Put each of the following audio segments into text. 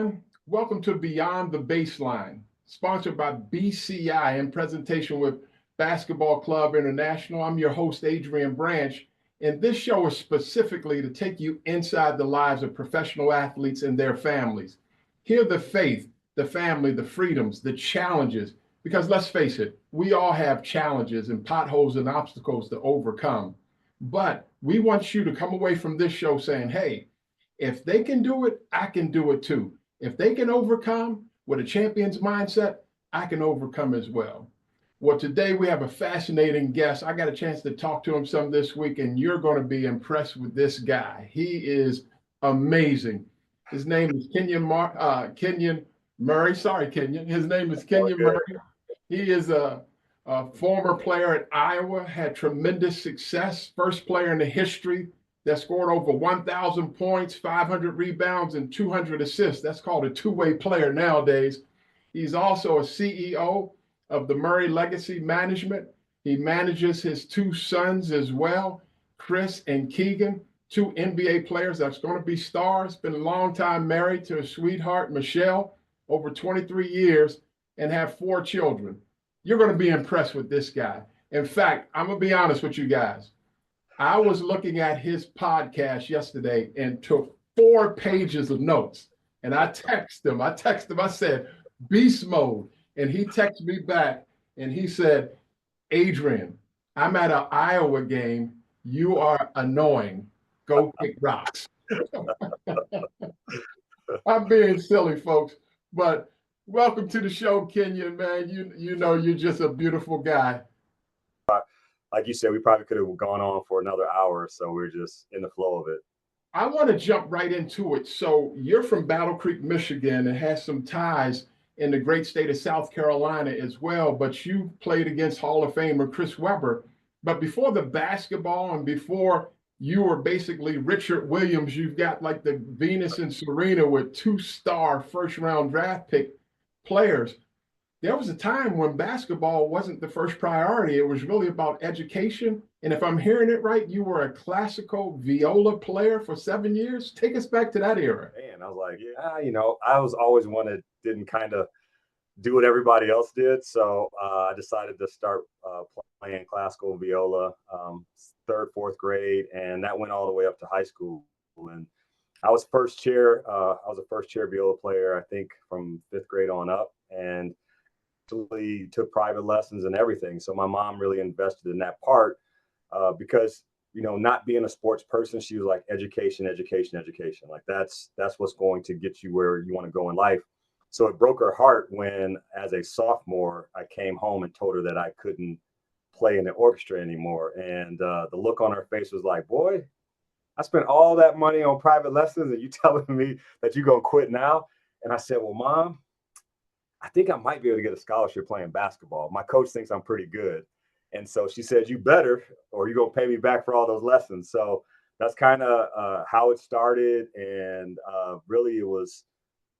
everyone. Welcome to Beyond the Baseline, sponsored by BCI in presentation with Basketball Club International. I'm your host, Adrian Branch, and this show is specifically to take you inside the lives of professional athletes and their families. Hear the faith, the family, the freedoms, the challenges, because let's face it, we all have challenges and potholes and obstacles to overcome. But we want you to come away from this show saying, hey, if they can do it, I can do it too. If they can overcome with a champion's mindset, I can overcome as well. Well, today we have a fascinating guest. I got a chance to talk to him some this week, and you're going to be impressed with this guy. He is amazing. His name is Kenyon Murray. Sorry, Kenyon. His name is Kenyon Murray. He is a former player at Iowa, had tremendous success, first player in the history that scored over 1,000 points, 500 rebounds, and 200 assists. That's called a two-way player nowadays. He's also a CEO of the Murray Legacy Management. He manages his two sons as well, Chris and Keegan, two NBA players that's going to be stars. Been a long time married to his sweetheart, Michelle, over 23 years, and have 4 children. You're going to be impressed with this guy. In fact, I'm going to be honest with you guys. I was looking at his podcast yesterday and took 4 pages of notes. And I texted him. I said, beast mode. And he texted me back and he said, Adrian, I'm at an Iowa game. You are annoying. Go kick rocks. I'm being silly, folks. But welcome to the show, Kenyon, man. You know you're just a beautiful guy. Like you said, we probably could have gone on for another hour, so we're just in the flow of it. I want to jump right into it. So you're from Battle Creek, Michigan, and has some ties in the great state of South Carolina as well, but you played against Hall of Famer Chris Webber. But before the basketball and before you were basically Richard Williams, you've got like the Venus and Serena with 2-star first-round draft pick players. There was a time when basketball wasn't the first priority. It was really about education. And if I'm hearing it right, you were a classical viola player for 7 years. Take us back to that era. Man, I was like, I was always one that didn't kind of do what everybody else did. So I decided to start playing classical viola, 3rd, 4th grade. And that went all the way up to high school. And I was first chair. I was a first chair viola player, I think, from 5th grade on up. And actually took private lessons and everything. So my mom really invested in that part because, not being a sports person, she was like education. Like that's what's going to get you where you want to go in life. So it broke her heart when, as a sophomore, I came home and told her that I couldn't play in the orchestra anymore. And the look on her face was like, boy, I spent all that money on private lessons and you telling me that you're going to quit now? And I said, well, Mom, I think I might be able to get a scholarship playing basketball. My coach thinks I'm pretty good. And so she said, you better, or you're going to pay me back for all those lessons. So that's kind of how it started. And really it was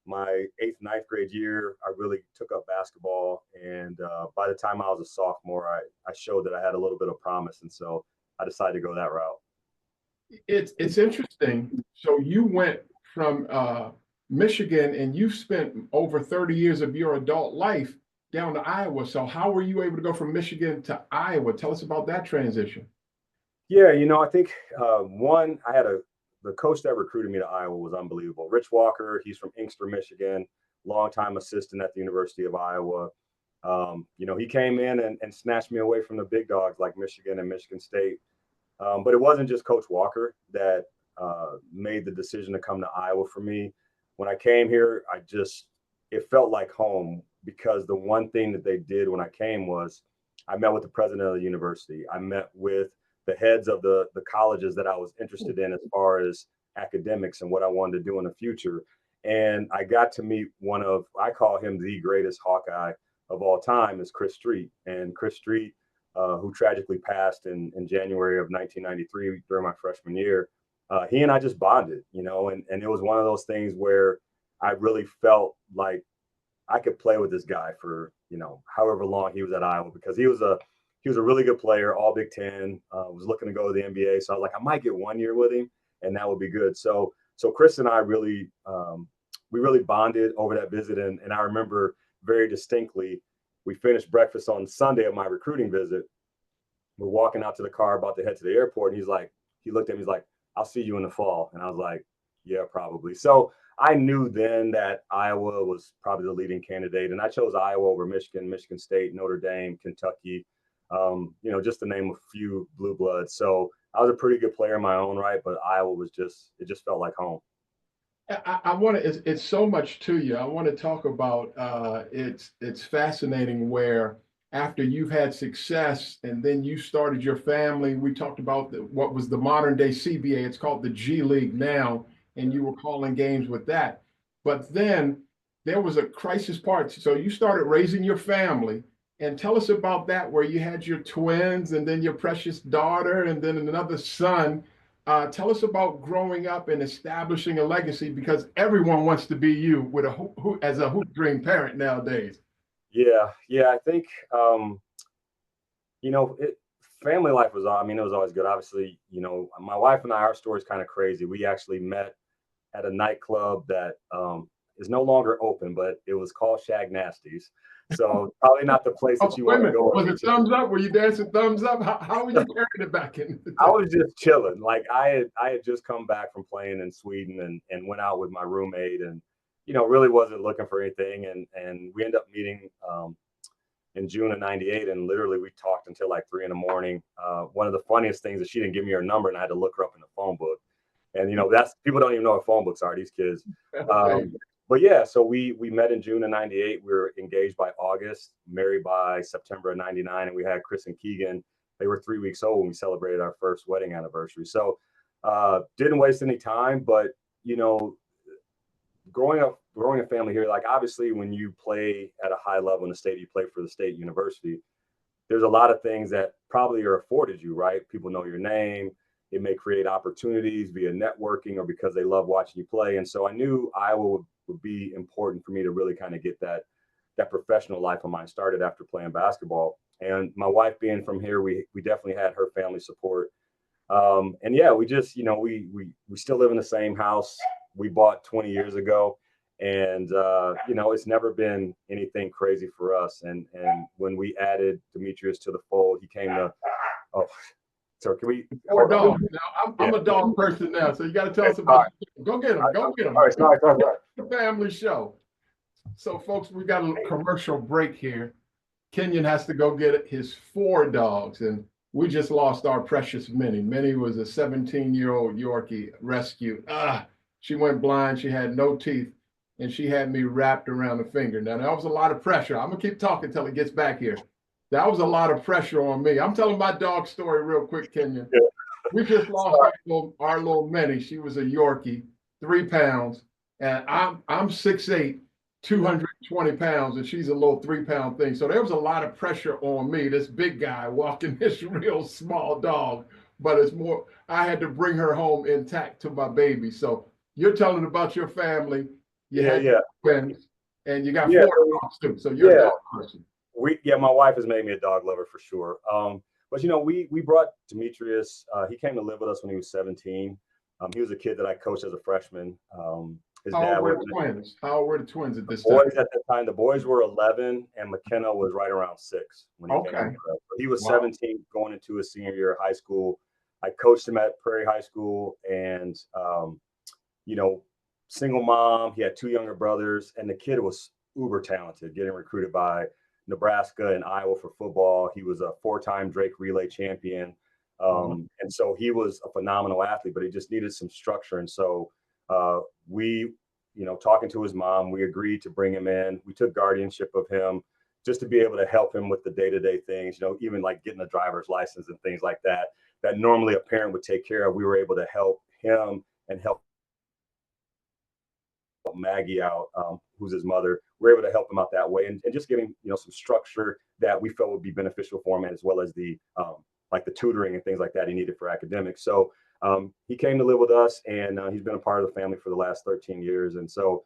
my 8th, 9th grade year. I really took up basketball. And by the time I was a sophomore, I showed that I had a little bit of promise. And so I decided to go that route. It's interesting. So you went from Michigan, and you spent over 30 years of your adult life down to Iowa. So how were you able to go from Michigan to Iowa? Tell us about that transition. Yeah, I think one, the coach that recruited me to Iowa was unbelievable. Rich Walker, he's from Inkster, Michigan, longtime assistant at the University of Iowa. He came in and snatched me away from the big dogs like Michigan and Michigan State. But it wasn't just Coach Walker that made the decision to come to Iowa for me. When I came here, it felt like home because the one thing that they did when I came was I met with the president of the university. I met with the heads of the colleges that I was interested in as far as academics and what I wanted to do in the future. And I got to meet I call him the greatest Hawkeye of all time, is Chris Street. And Chris Street, who tragically passed in January of 1993 during my freshman year, he and I just bonded, and it was one of those things where I really felt like I could play with this guy for, however long he was at Iowa, because he was a really good player, all Big Ten, was looking to go to the NBA. So I was like, I might get 1 year with him and that would be good. So Chris and I really we really bonded over that visit. And I remember very distinctly, we finished breakfast on Sunday of my recruiting visit. We're walking out to the car, about to head to the airport. And he looked at me, he's like, I'll see you in the fall. And I was like, yeah, probably. So I knew then that Iowa was probably the leading candidate. And I chose Iowa over Michigan, Michigan State, Notre Dame, Kentucky, just to name a few blue bloods. So I was a pretty good player in my own right, but Iowa was it just felt like home. I want to. It's so much to you. I want to talk about. It's fascinating where after you've had success and then you started your family. We talked about what was the modern day CBA. It's called the G League now, and you were calling games with that. But then there was a crisis part. So you started raising your family. And tell us about that, where you had your twins and then your precious daughter and then another son. Tell us about growing up and establishing a legacy, because everyone wants to be you with as a hoop dream parent nowadays. Yeah. I think family life was. I mean, it was always good. Obviously, my wife and I, our story is kind of crazy. We actually met at a nightclub that is no longer open, but it was called Shag Nasty's. So probably not the place that you want to go. Was it thumbs up? Were you dancing thumbs up? How were you carrying it back in? I was just chilling. Like I had just come back from playing in Sweden and went out with my roommate and, really wasn't looking for anything. And we ended up meeting in June of '98. And literally we talked until like 3 a.m. One of the funniest things is she didn't give me her number and I had to look her up in the phone book. And, that's people don't even know what phone books are, these kids. But yeah, so we met in June of '98. We were engaged by August, married by September of '99, and we had Chris and Keegan. They were 3 weeks old when we celebrated our first wedding anniversary. So didn't waste any time, but growing a family here, like obviously when you play at a high level in the state, you play for the state university, there's a lot of things that probably are afforded you, right? People know your name. It may create opportunities via networking or because they love watching you play. And so I knew Iowa would be important for me to really kind of get that professional life of mine started after playing basketball. And my wife being from here, we definitely had her family support. And yeah, we just, we still live in the same house we bought 20 years ago. And, it's never been anything crazy for us. And when we added Demetrius to the fold, he came to, so can we? Or dog. Now, I'm a dog person now, so you got to tell us about it. Go get him. Go get him. All right, sorry. The family show. So, folks, we got a commercial break here. Kenyon has to go get his 4 dogs, and we just lost our precious Minnie. Minnie was a 17-year-old Yorkie rescue. She went blind. She had no teeth, and she had me wrapped around the finger. Now, that was a lot of pressure. I'm going to keep talking until he gets back here. That was a lot of pressure on me. I'm telling my dog story real quick, Kenyon. Yeah. We just lost our little Minnie. She was a Yorkie, 3 pounds, and I'm 6'8", 220 pounds, and she's a little 3-pound thing. So there was a lot of pressure on me, this big guy walking this real small dog. But it's more, I had to bring her home intact to my baby. So you're telling about your family. You had twins, and you got 4 dogs too. So you're a dog person. My wife has made me a dog lover for sure. But we brought Demetrius. He came to live with us when he was 17. He was a kid that I coached as a freshman. How old were the twins at this time? Boys at the time, the boys were 11, and McKenna was right around 6 when he came. So he was 17 going into his senior year of high school. I coached him at Prairie High School, and single mom. He had 2 younger brothers, and the kid was uber talented, getting recruited by Nebraska and Iowa for football. He was a 4-time Drake Relay champion. And so he was a phenomenal athlete, but he just needed some structure. And so we, talking to his mom, we agreed to bring him in. We took guardianship of him just to be able to help him with the day-to-day things, even like getting a driver's license and things like that normally a parent would take care of. We were able to help him and help Maggie out, who's his mother. We're able to help him out that way and just giving, some structure that we felt would be beneficial for him, as well as the like the tutoring and things like that he needed for academics. So he came to live with us, and he's been a part of the family for the last 13 years. And so,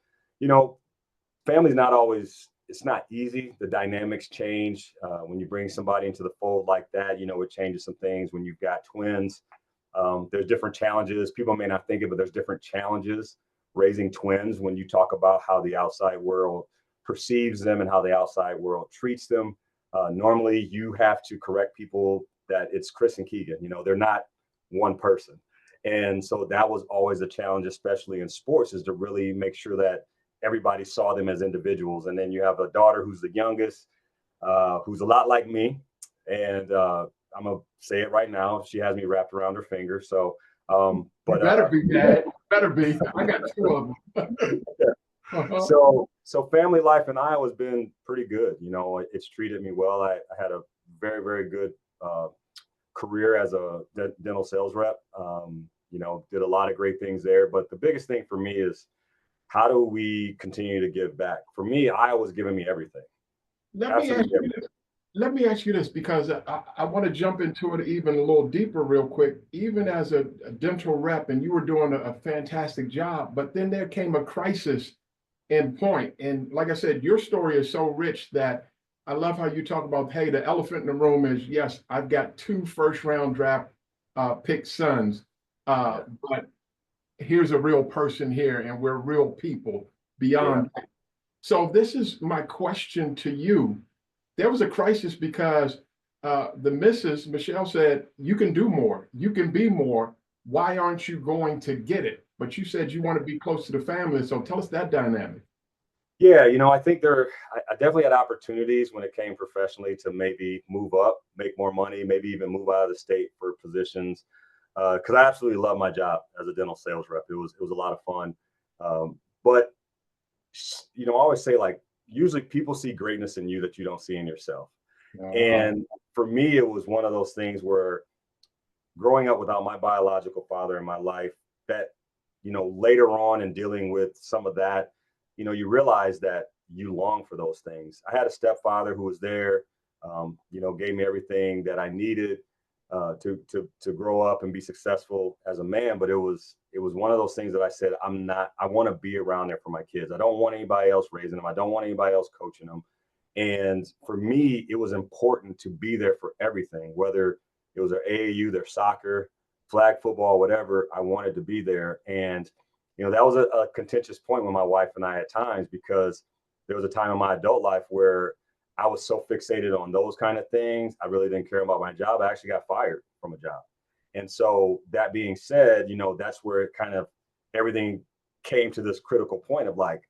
family's not always, it's not easy. The dynamics change when you bring somebody into the fold like that. It changes some things when you've got twins. There's different challenges. People may not think it, but there's different challenges raising twins when you talk about how the outside world perceives them and how the outside world treats them. Normally, you have to correct people that it's Chris and Keegan. They're not one person. And so that was always a challenge, especially in sports, is to really make sure that everybody saw them as individuals. And then you have a daughter who's the youngest, who's a lot like me. And I'm going to say it right now. She has me wrapped around her finger. So, but better be, Dad. Better be. I got two of them. So family life in Iowa has been pretty good. It's treated me well. I had a very, very good career as a dental sales rep. Did a lot of great things there. But the biggest thing for me is, how do we continue to give back? For me, Iowa's given me everything. Let me ask you this, because I want to jump into it even a little deeper real quick. Even as a dental rep, and you were doing a fantastic job, but then there came a crisis in point. And like I said, your story is so rich that I love how you talk about, hey, the elephant in the room is, yes, I've got 2 first-round draft pick sons, but here's a real person here, and we're real people beyond that. So this is my question to you. There was a crisis because the missus, Michelle, said, you can do more. You can be more. Why aren't you going to get it? But you said you want to be close to the family. So tell us that dynamic. Yeah, I think I definitely had opportunities when it came professionally to maybe move up, make more money, maybe even move out of the state for positions. Because I absolutely love my job as a dental sales rep. It was a lot of fun. But I always say, like, usually people see greatness in you that you don't see in yourself. And for me, it was one of those things where, growing up without my biological father in my life, that, later on in dealing with some of that, you realize that you long for those things. I had a stepfather who was there, gave me everything that I needed to grow up and be successful as a man. But it was one of those things that I said, I want to be around there for my kids. I don't want anybody else raising them. I don't want anybody else coaching them. And for me, it was important to be there for everything, whether it was their AAU, their soccer, flag football, whatever. I wanted to be there. And, that was a contentious point with my wife and I at times, because there was a time in my adult life where I was so fixated on those kind of things. I really didn't care about my job. I actually got fired from a job. And so that being said, that's where it kind of, everything came to this critical point of, like,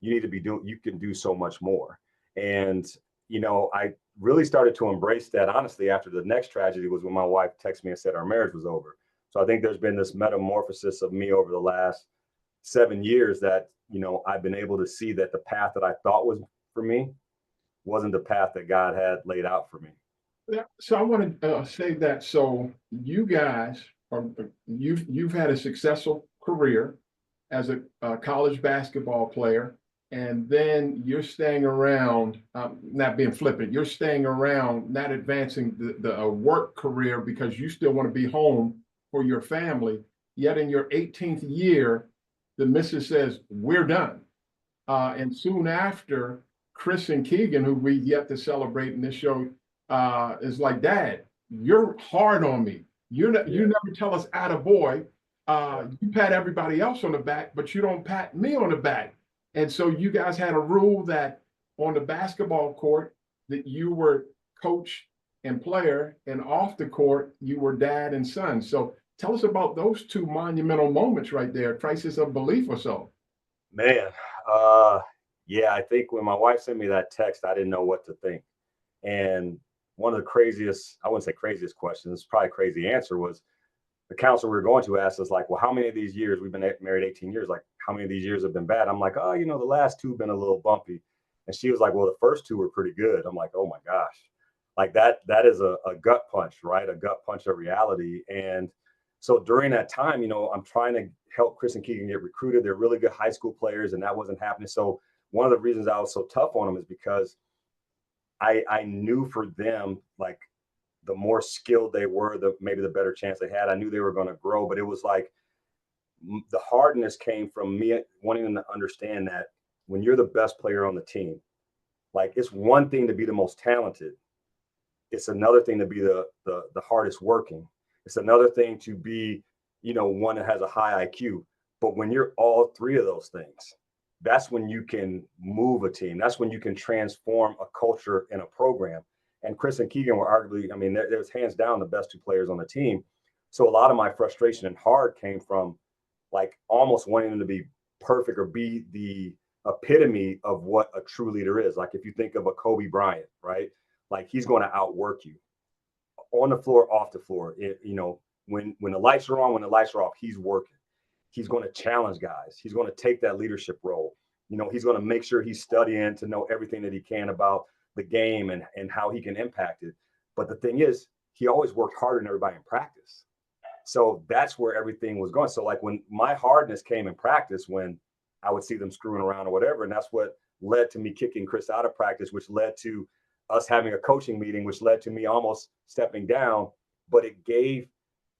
you can do so much more. And, I really started to embrace that, honestly, after the next tragedy was when my wife texted me and said our marriage was over. So I think there's been this metamorphosis of me over the last 7 years that, I've been able to see that the path that I thought was for me wasn't the path that God had laid out for me. Yeah, so I want to say that. So you guys you've had a successful career as a college basketball player, and then you're staying around, not being flippant. You're staying around, not advancing the work career because you still want to be home for your family. Yet in your 18th year, the missus says, we're done. And soon after, Chris and Keegan, who we yet to celebrate in this show, is like, Dad, you're hard on me. You never tell us attaboy. You pat everybody else on the back, but you don't pat me on the back. And so you guys had a rule that on the basketball court, that you were coach and player, and off the court, you were dad and son. So tell us about those 2 monumental moments right there, crisis of belief or so. Man, yeah, I think when my wife sent me that text, I didn't know what to think. And one of the craziest, I wouldn't say craziest questions, probably crazy answer, was the counselor we were going to ask us, like, well, how many of these years, we've been married 18 years, like, how many of these years have been bad? I'm like, oh, the last 2 have been a little bumpy. And she was like, well, the first 2 were pretty good. I'm like, oh my gosh, like that is a gut punch, right? A gut punch of reality. And so during that time, I'm trying to help Chris and Keegan get recruited. They're really good high school players, and that wasn't happening. So one of the reasons I was so tough on them is because I knew for them, like, the more skilled they were, maybe the better chance they had. I knew they were going to grow, but it was like the hardness came from me wanting them to understand that when you're the best player on the team, like, it's one thing to be the most talented. It's another thing to be the hardest working. It's another thing to be, one that has a high IQ. But when you're all three of those things, that's when you can move a team. That's when you can transform a culture and a program. And Chris and Keegan were arguably, I mean, there's hands down the best two players on the team. So a lot of my frustration and heart came from like almost wanting them to be perfect or be the epitome of what a true leader is. Like if you think of a Kobe Bryant, right? Like he's going to outwork you on the floor, off the floor. When the lights are on, when the lights are off, he's working. He's going to challenge guys. He's going to take that leadership role. He's going to make sure he's studying to know everything that he can about the game and how he can impact it. But the thing is, he always worked harder than everybody in practice. So that's where everything was going. So like when my hardness came in practice, when I would see them screwing around or whatever, and that's what led to me kicking Chris out of practice, which led to us having a coaching meeting, which led to me almost stepping down. But it gave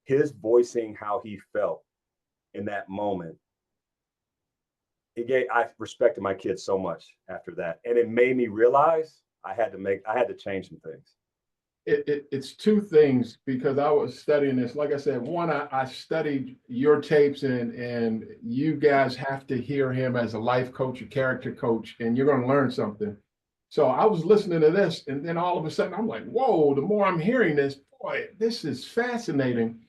his voicing how he felt in that moment. I respected my kids so much after that. And it made me realize I had to change some things. It's two things, because I was studying this. Like I said, one, I studied your tapes, and you guys have to hear him as a life coach, a character coach, and you're going to learn something. So I was listening to this, and then all of a sudden I'm like, whoa, the more I'm hearing this, boy, this is fascinating.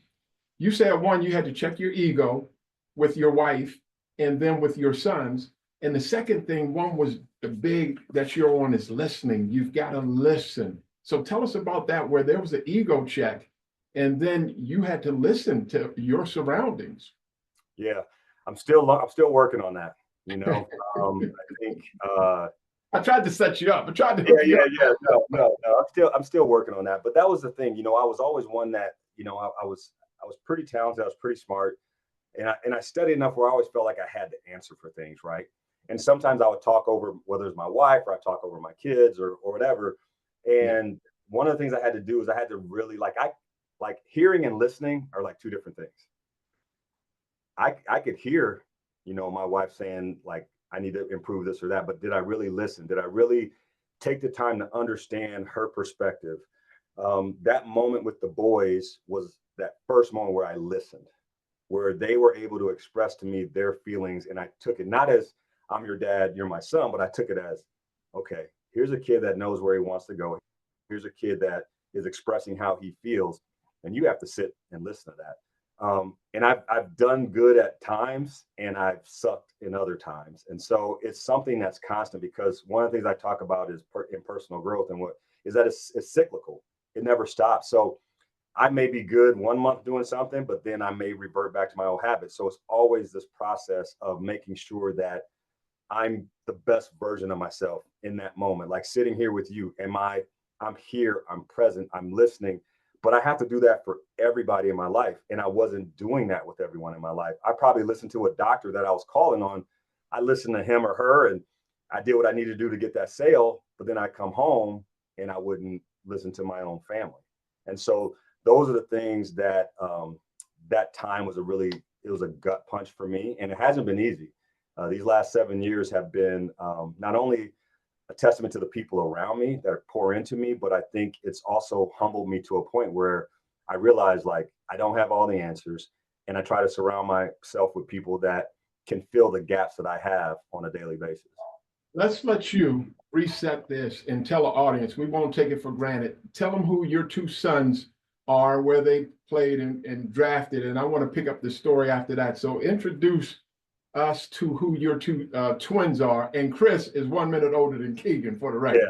You said, one, you had to check your ego with your wife and then with your sons. And the second thing, one was the big that you're on is listening. You've got to listen. So tell us about that, where there was an ego check and then you had to listen to your surroundings. Yeah, I'm still working on that. I think I tried to set you up. I tried to hook you up. Yeah. No. I'm still working on that. But that was the thing. I was always one that, I was pretty talented. I was pretty smart. And I studied enough where I always felt like I had to answer for things, right? And sometimes I would talk over, whether it's my wife or I talk over my kids or whatever. And one of the things I had to do is I had to really like hearing and listening are like two different things. I could hear, my wife saying like, I need to improve this or that, but did I really listen? Did I really take the time to understand her perspective? That moment with the boys was that first moment where I listened, where they were able to express to me their feelings. And I took it not as I'm your dad, you're my son, but I took it as, okay, here's a kid that knows where he wants to go. Here's a kid that is expressing how he feels. And you have to sit and listen to that. And I've done good at times and I've sucked in other times. And so it's something that's constant, because one of the things I talk about is in personal growth, and what is that it's cyclical. It never stops. So I may be good 1 month doing something, but then I may revert back to my old habits. So it's always this process of making sure that I'm the best version of myself in that moment. Like sitting here with you, I'm here, I'm present, I'm listening, but I have to do that for everybody in my life. And I wasn't doing that with everyone in my life. I probably listened to a doctor that I was calling on. I listened to him or her and I did what I needed to do to get that sale, but then I come home and I wouldn't listen to my own family. And so those are the things that that time was it was a gut punch for me, and it hasn't been easy. These last 7 years have been not only a testament to the people around me that pour into me, but I think it's also humbled me to a point where I realize like I don't have all the answers, and I try to surround myself with people that can fill the gaps that I have on a daily basis. Let's let you reset this and tell the audience. We won't take it for granted. Tell them who your two sons are, where they played and drafted. And I want to pick up the story after that. So introduce us to who your two twins are. And Chris is 1 minute older than Keegan, for the record.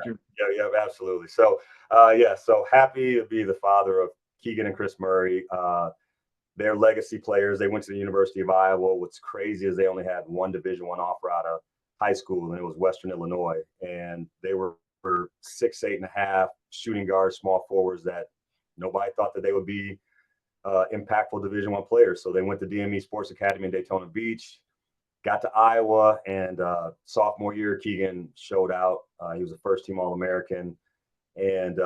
Yeah, absolutely. So, so happy to be the father of Keegan and Chris Murray. They're legacy players. They went to the University of Iowa. What's crazy is they only had one Division I offer out of high school, and it was Western Illinois. And they were 6'8" and a half shooting guards, small forwards that nobody thought that they would be impactful Division I players. So they went to DME Sports Academy in Daytona Beach, got to Iowa, and sophomore year, Keegan showed out. He was a first-team All-American and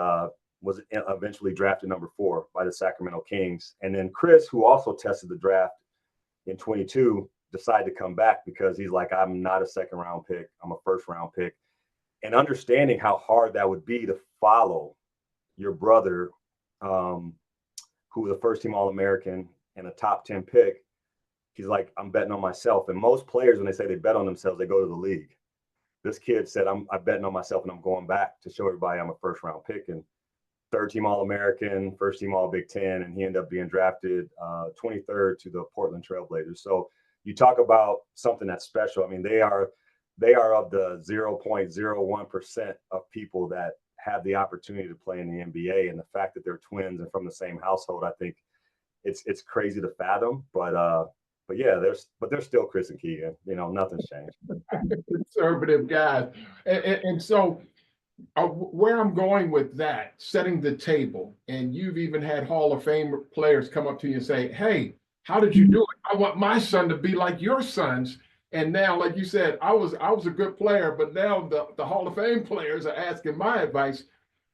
was eventually drafted number 4 by the Sacramento Kings. And then Chris, who also tested the draft in 22, decided to come back because he's like, I'm not a second-round pick. I'm a first-round pick. And understanding how hard that would be to follow your brother, who was a first-team All-American and a top 10 pick, He's like, I'm betting on myself. And most players, when they say they bet on themselves, they go to the league. This kid said, I'm betting on myself and I'm going back to show everybody I'm a first round pick. And third team All-American, first team All Big Ten, and he ended up being drafted 23rd to the Portland Trailblazers. So you talk about something that's special. I mean, they are of the 0.01% of people that have the opportunity to play in the NBA, and the fact that they're twins and from the same household, I think it's crazy to fathom. But yeah, they're still Chris and Keegan. You know, nothing's changed. Conservative guys, and so where I'm going with that, setting the table, and you've even had Hall of Fame players come up to you and say, "Hey, how did you do it? I want my son to be like your sons." And now, like you said, I was a good player, but now the Hall of Fame players are asking my advice.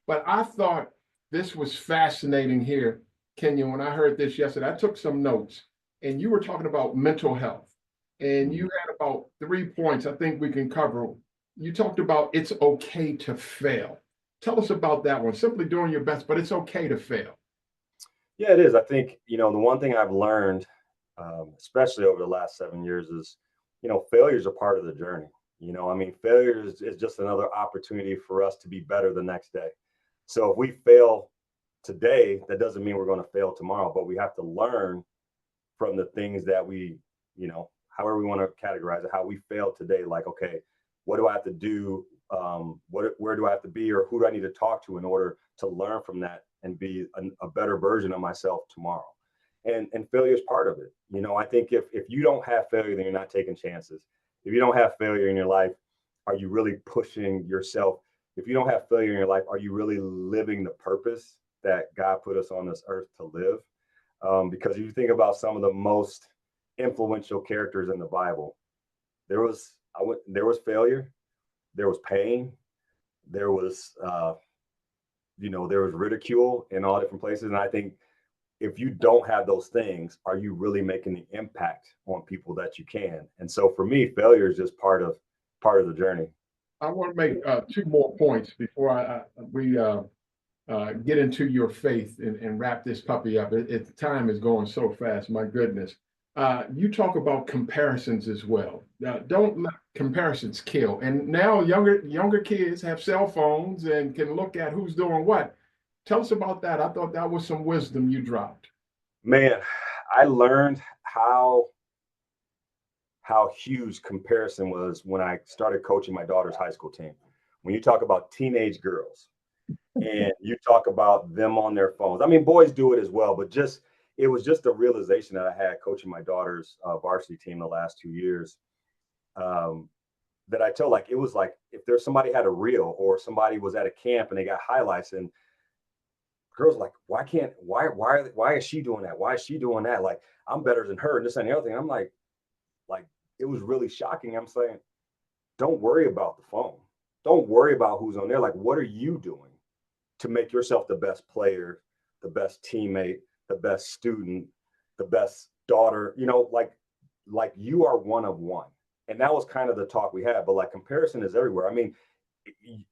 But I thought this was fascinating here, Kenyon. When I heard this yesterday, I took some notes, and you were talking about mental health, and you had about 3 points I think we can cover. You talked about it's okay to fail. Tell us about that one. Simply doing your best, but it's okay to fail. Yeah, it is. I think, you know, the one thing I've learned, especially over the last 7 years, is, you know, failure is a part of the journey. You know, I mean, failure is just another opportunity for us to be better the next day. So if we fail today, that doesn't mean we're going to fail tomorrow, but we have to learn from the things that we, you know, however we want to categorize it, how we failed today. Like, okay, what do I have to do? Where do I have to be, or who do I need to talk to in order to learn from that and be a better version of myself tomorrow? And failure is part of it. You know, I think if you don't have failure, then you're not taking chances. If you don't have failure in your life, are you really pushing yourself? If you don't have failure in your life, are you really living the purpose that God put us on this earth to live? Because if you think about some of the most influential characters in the Bible, there was failure, there was pain, there was there was ridicule in all different places. And I think if you don't have those things, are you really making the impact on people that you can? And so for me, failure is just part of the journey. I want to make 2 more points before we get into your faith and wrap this puppy up. Time is going so fast. My goodness. You talk about comparisons as well. Don't let comparisons kill. And now younger kids have cell phones and can look at who's doing what. Tell us about that. I thought that was some wisdom you dropped. Man, I learned how huge comparison was when I started coaching my daughter's high school team. When you talk about teenage girls and you talk about them on their phones, I mean, boys do it as well, but it was just a realization that I had coaching my daughter's varsity team the last 2 years, that I tell, like, it was like if there's somebody had a reel or somebody was at a camp and they got highlights, and girls like, why is she doing that? Why is she doing that? Like, I'm better than her and this and the other thing. I'm like, it was really shocking. I'm saying, don't worry about the phone. Don't worry about who's on there. Like, what are you doing to make yourself the best player, the best teammate, the best student, the best daughter? You know, like you are one of one. And that was kind of the talk we had. But like, comparison is everywhere. I mean,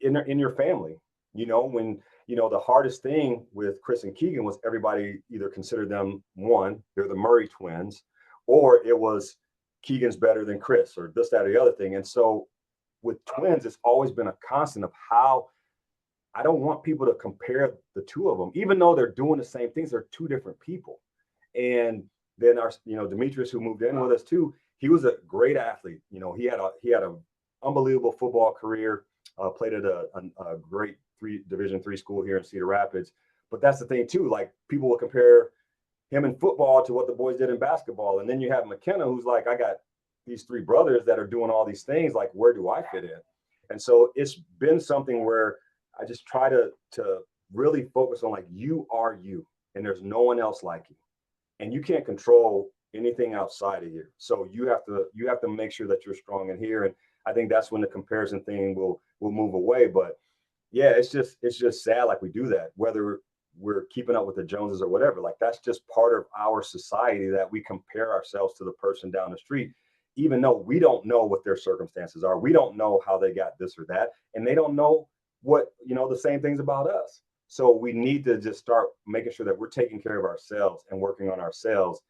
in your family, you know, when the hardest thing with Chris and Keegan was everybody either considered them, one, they're the Murray twins, or it was Keegan's better than Chris, or this, that, or the other thing. And so with twins, it's always been a constant of how I don't want people to compare the two of them, even though they're doing the same things. They're two different people. And then Demetrius, who moved in with us too, he was a great athlete. You know, he had a unbelievable football career, played at a great Division III school here in Cedar Rapids. But that's the thing too, like, people will compare him in football to what the boys did in basketball. And then you have McKenna, who's like, I got these three brothers that are doing all these things. Like, where do I fit in? And so it's been something where I just try to really focus on, like, you are you, and there's no one else like you, and you can't control anything outside of here. So you have to make sure that you're strong in here. And I think that's when the comparison thing will move away. But yeah, it's just sad, like, we do that, whether we're keeping up with the Joneses or whatever. Like, that's just part of our society, that we compare ourselves to the person down the street, even though we don't know what their circumstances are. We don't know how they got this or that, and they don't know what, the same things about us. So we need to just start making sure that we're taking care of ourselves and working on ourselves,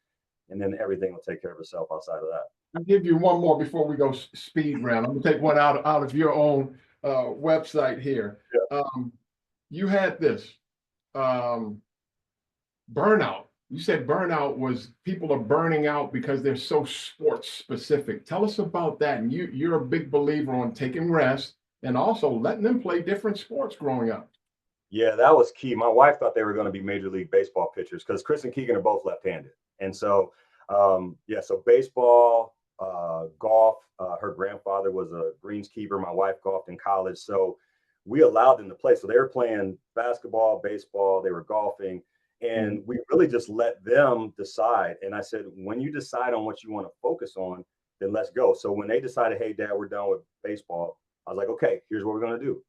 and then everything will take care of itself outside of that. I'll give you one more before we go speed round. I'm gonna take one out of your own website here. Yeah. You had this um, burnout. You said burnout was people are burning out because they're so sports specific. Tell us about that. And you're a big believer on taking rest and also letting them play different sports growing up. Yeah, that was key. My wife thought they were going to be Major League Baseball pitchers because Chris and Keegan are both left-handed. And so, yeah, so baseball, golf. Her grandfather was a greenskeeper. My wife golfed in college. So we allowed them to play. So they were playing basketball, baseball, they were golfing. And we really just let them decide. And I said, when you decide on what you want to focus on, then let's go. So when they decided, hey, Dad, we're done with baseball, I was like, okay, here's what we're going to do.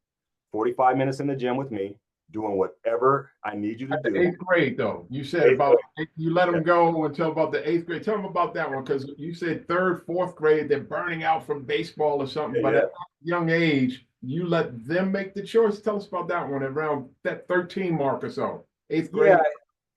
45 minutes in the gym with me, doing whatever I need you to At the do. eighth grade, though, you said about you let them go until about the eighth grade. Tell them about that one because you said third, fourth grade, they're burning out from baseball or something. But at that young age, you let them make the choice. Tell us about that one around that 13 mark or so, eighth grade.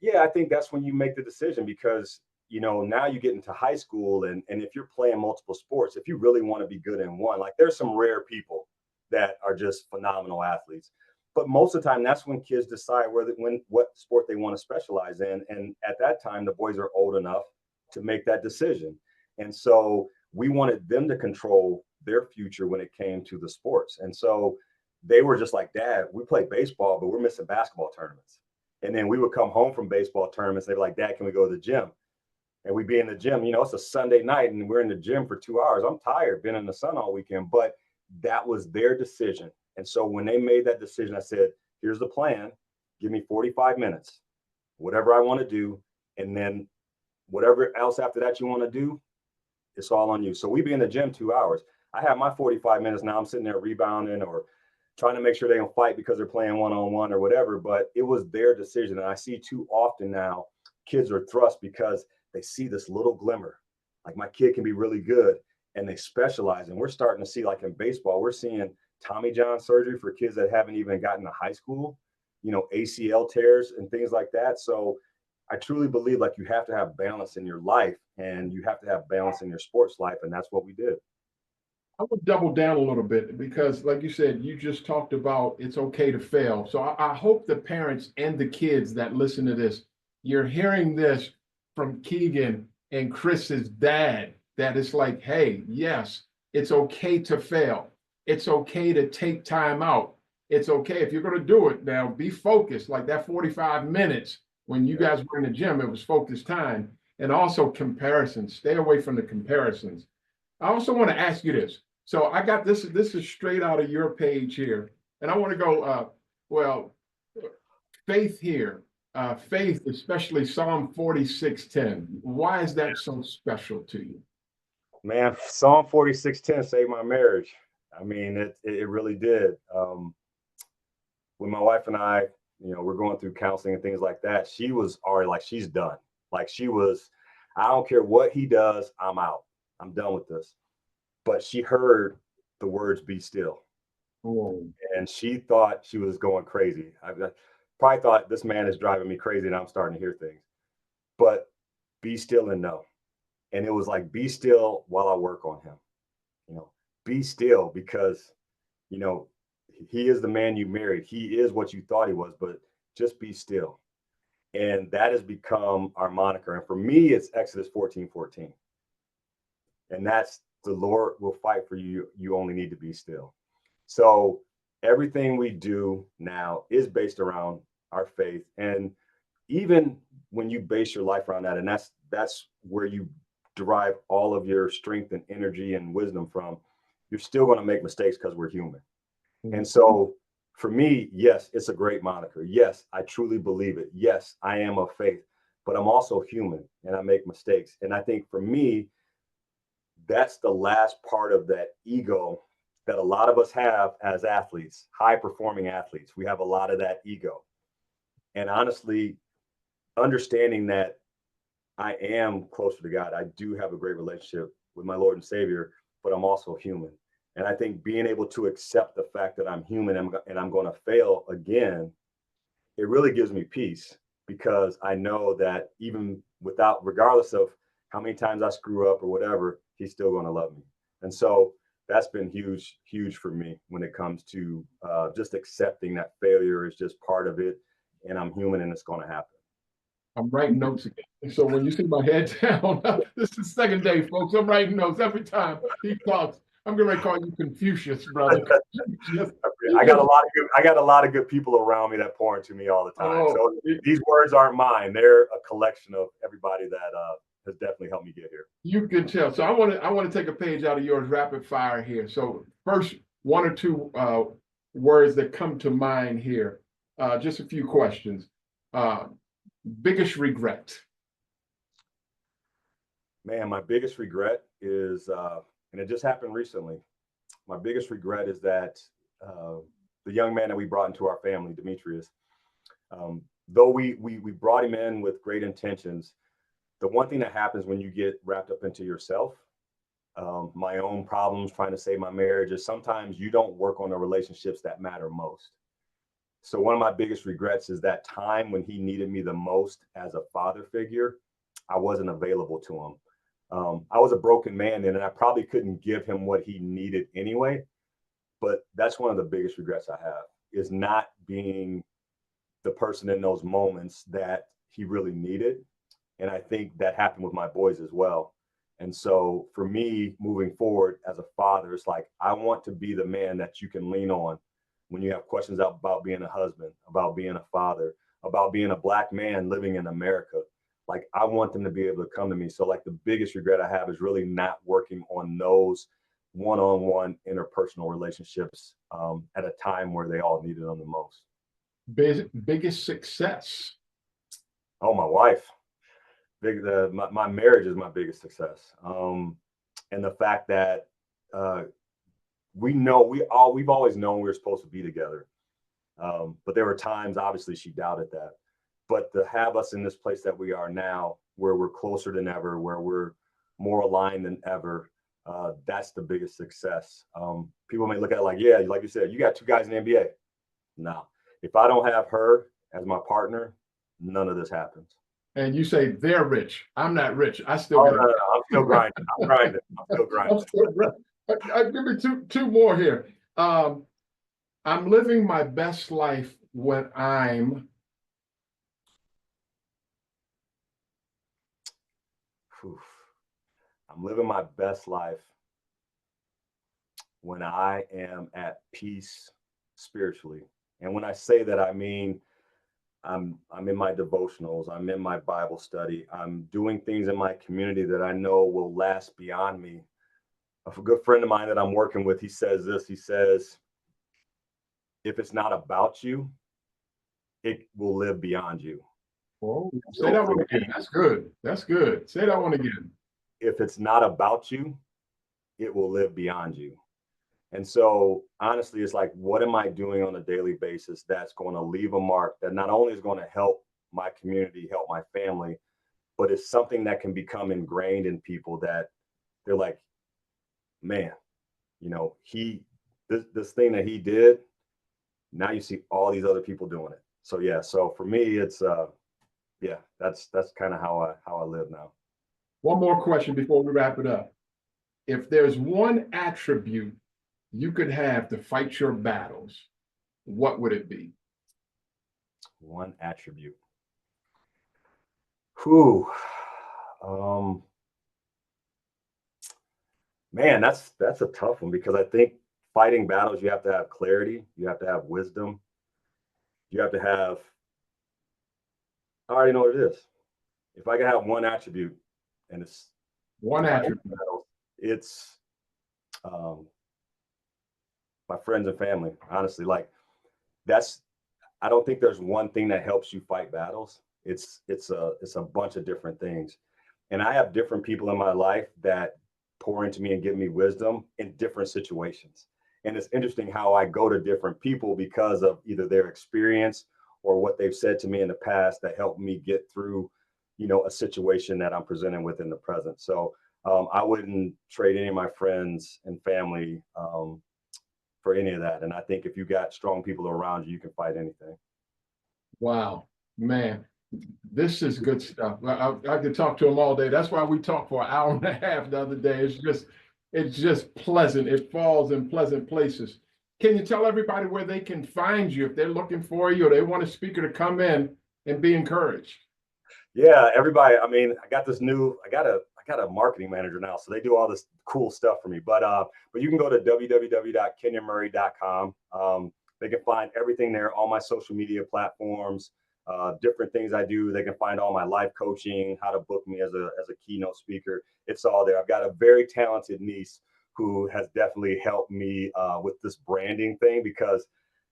Yeah, I think that's when you make the decision because now you get into high school and if you're playing multiple sports, if you really want to be good in one, like there's some rare people that are just phenomenal athletes. But most of the time, that's when kids decide what sport they want to specialize in. And at that time, the boys are old enough to make that decision. And so we wanted them to control their future when it came to the sports. And so they were just like, Dad, we play baseball, but we're missing basketball tournaments. And then we would come home from baseball tournaments. They'd be like, Dad, can we go to the gym? And we'd be in the gym. It's a Sunday night and we're in the gym for 2 hours. I'm tired, been in the sun all weekend, but that was their decision. And so when they made that decision, I said, here's the plan. Give me 45 minutes, whatever I want to do. And then whatever else after that you want to do, it's all on you. So we be in the gym 2 hours. I have my 45 minutes now. I'm sitting there rebounding or trying to make sure they don't fight because they're playing one-on-one or whatever. But it was their decision. And I see too often now kids are thrust because they see this little glimmer. Like my kid can be really good and they specialize. And we're starting to see, like in baseball, we're seeing Tommy John surgery for kids that haven't even gotten to high school, ACL tears and things like that. So I truly believe like you have to have balance in your life and you have to have balance in your sports life. And that's what we did. I would double down a little bit because, like you said, you just talked about it's okay to fail. So I hope the parents and the kids that listen to this, you're hearing this from Keegan and Chris's dad, that it's like, hey, yes, it's okay to fail. It's okay to take time out. It's okay if you're going to do it now, be focused like that 45 minutes when you guys were in the gym, it was focused time. And also comparisons, stay away from the comparisons. I also want to ask you this. So I got this is straight out of your page here. And I want to go, faith here. Faith, especially Psalm 46:10. Why is that so special to you? Man, Psalm 46:10 saved my marriage. I mean, it really did. When my wife and I, we're going through counseling and things like that, she was already like, she's done. Like she was, I don't care what he does, I'm out. I'm done with this. But she heard the words "be still," and she thought she was going crazy. I probably thought this man is driving me crazy, and I'm starting to hear things. But be still and know. And it was like, be still while I work on him. Be still because he is the man you married. He is what you thought he was, but just be still. And that has become our moniker. And for me, it's Exodus 14:14. And that's the Lord will fight for you. You only need to be still. So everything we do now is based around our faith. And even when you base your life around that, and that's where you derive all of your strength and energy and wisdom from, you're still going to make mistakes because we're human. And so for me, yes, it's a great moniker. Yes, I truly believe it. Yes, I am of faith, but I'm also human and I make mistakes. And I think for me, that's the last part of that ego that a lot of us have as athletes, high performing athletes. We have a lot of that ego. And honestly, understanding that I am closer to God, I do have a great relationship with my Lord and Savior, but I'm also human. And I think being able to accept the fact that I'm human and I'm going to fail again, it really gives me peace because I know that even regardless of how many times I screw up or whatever, he's still going to love me. And so that's been huge for me when it comes to just accepting that failure is just part of it, and I'm human and it's going to happen. I'm writing notes again. So when you see my head down, this is the second day, folks. I'm writing notes every time he talks. I'm going to call you Confucius, brother. I got a lot of good people around me that pour into me all the time. So these words aren't mine; they're a collection of everybody that has definitely helped me get here. You can tell. So I want to take a page out of yours, rapid fire here. So first, one or two words that come to mind here. Just a few questions. Biggest regret. Man, my biggest regret is, and it just happened recently. My biggest regret is that the young man that we brought into our family, Demetrius, though we brought him in with great intentions, the one thing that happens when you get wrapped up into yourself, my own problems, trying to save my marriage, is sometimes you don't work on the relationships that matter most. So one of my biggest regrets is that time when he needed me the most as a father figure, I wasn't available to him. I was a broken man then, and I probably couldn't give him what he needed anyway. But that's one of the biggest regrets I have, is not being the person in those moments that he really needed. And I think that happened with my boys as well. And so for me, moving forward as a father, it's like, I want to be the man that you can lean on when you have questions about being a husband, about being a father, about being a Black man living in America. Like, I want them to be able to come to me. So like the biggest regret I have is really not working on those one-on-one interpersonal relationships at a time where they all needed them the most. Biggest success. Oh, my wife. My marriage is my biggest success. And the fact that we've always known we were supposed to be together. But there were times, obviously, she doubted that. But to have us in this place that we are now, where we're closer than ever, where we're more aligned than ever, that's the biggest success. People may look at it like, yeah, like you said, you got two guys in the NBA. No, if I don't have her as my partner, none of this happens. And you say they're rich. I'm not rich. I still got no, I'm still grinding. I'm still grinding. Give me two more here. I'm living my best life when I'm living my best life when I am at peace spiritually. And when I say that, I mean I'm in my devotionals, I'm in my Bible study, I'm doing things in my community that I know will last beyond me. A good friend of mine that I'm working with, he says this, he says, if it's not about you, it will live beyond you. Oh, say that one again. That's good. That's good. Say that one again. If it's not about you, it will live beyond you. And so honestly, it's like, what am I doing on a daily basis that's going to leave a mark that not only is going to help my community, help my family, but it's something that can become ingrained in people that they're like, man, you know, this thing that he did, now you see all these other people doing it. So yeah, so for me, it's that's kind of how I live now. One more question before we wrap it up. If there's one attribute you could have to fight your battles, what would it be? One attribute. Whew. Man, that's a tough one, because I think fighting battles, you have to have clarity, you have to have wisdom, you have to have. I already know what it is. If I could have one attribute, and it's one attribute, battles, it's my friends and family. Honestly, like that's. I don't think there's one thing that helps you fight battles. It's a bunch of different things, and I have different people in my life that pour into me and give me wisdom in different situations. And it's interesting how I go to different people because of either their experience or what they've said to me in the past that helped me get through, a situation that I'm presenting with in the present. So I wouldn't trade any of my friends and family for any of that. And I think if you got strong people around you, you can fight anything. Wow, man. This is good stuff. I could talk to him all day. That's why we talked for an hour and a half the other day. It's just pleasant. It falls in pleasant places. Can you tell everybody where they can find you if they're looking for you or they want a speaker to come in and be encouraged? Yeah, everybody. I mean, I got a marketing manager now, so they do all this cool stuff for me. But you can go to www.kenyonmurray.com. They can find everything there, all my social media platforms, different things I do. They can find all my life coaching, how to book me as a keynote speaker. It's all there. I've got a very talented niece who has definitely helped me with this branding thing because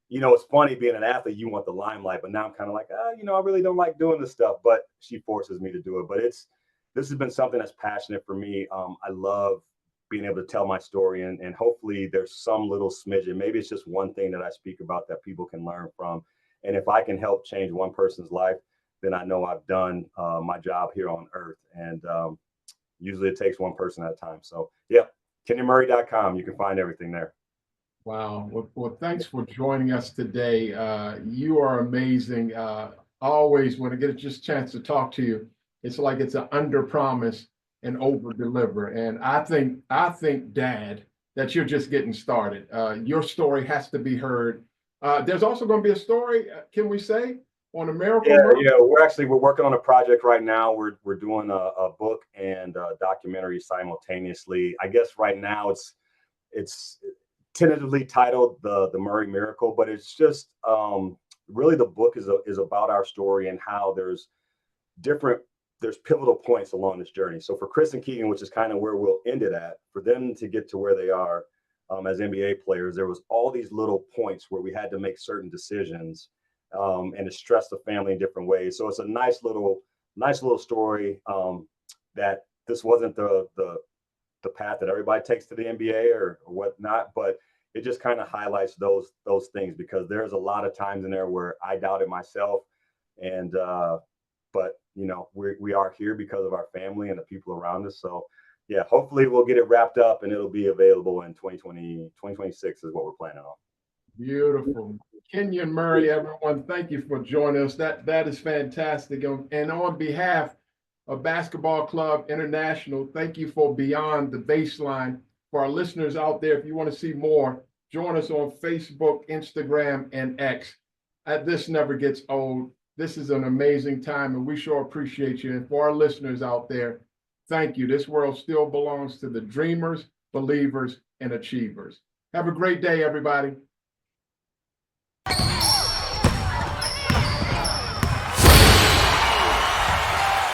it's funny being an athlete, you want the limelight, but now I'm kind of like, I really don't like doing this stuff, but she forces me to do it. But this has been something that's passionate for me. I love being able to tell my story and hopefully there's some little smidgen. Maybe it's just one thing that I speak about that people can learn from. And if I can help change one person's life, then I know I've done my job here on earth. And usually it takes one person at a time. So yeah, kenyonmurray.com. You can find everything there. Wow. Well, thanks for joining us today. You are amazing. Always when I get just a chance to talk to you, it's like it's an under promise and over deliver. And I think, Dad, that you're just getting started. Your story has to be heard. There's also going to be a story, can we say, on a miracle Yeah, Murray? yeah. We're working on a project right now. We're doing a book and a documentary simultaneously. I guess right now it's tentatively titled the Murray Miracle, but it's just really the book is about our story and how different there's pivotal points along this journey. So for Chris and Keegan, which is kind of where we'll end it at, for them to get to where they are as NBA players, there was all these little points where we had to make certain decisions and it stressed the family in different ways. So it's a nice little story that this wasn't the path that everybody takes to the NBA or whatnot, but it just kind of highlights those things because there's a lot of times in there where I doubted myself, and but we are here because of our family and the people around us. So yeah, hopefully we'll get it wrapped up and it'll be available in 2026 is what we're planning on. Beautiful. Kenyon Murray, everyone, thank you for joining us. That is fantastic. And on behalf of Basketball Club International, thank you for Beyond the Baseline. For our listeners out there, if you want to see more, join us on Facebook, Instagram, and X. This never gets old. This is an amazing time, and we sure appreciate you. And for our listeners out there, thank you. This world still belongs to the dreamers, believers, and achievers. Have a great day, everybody.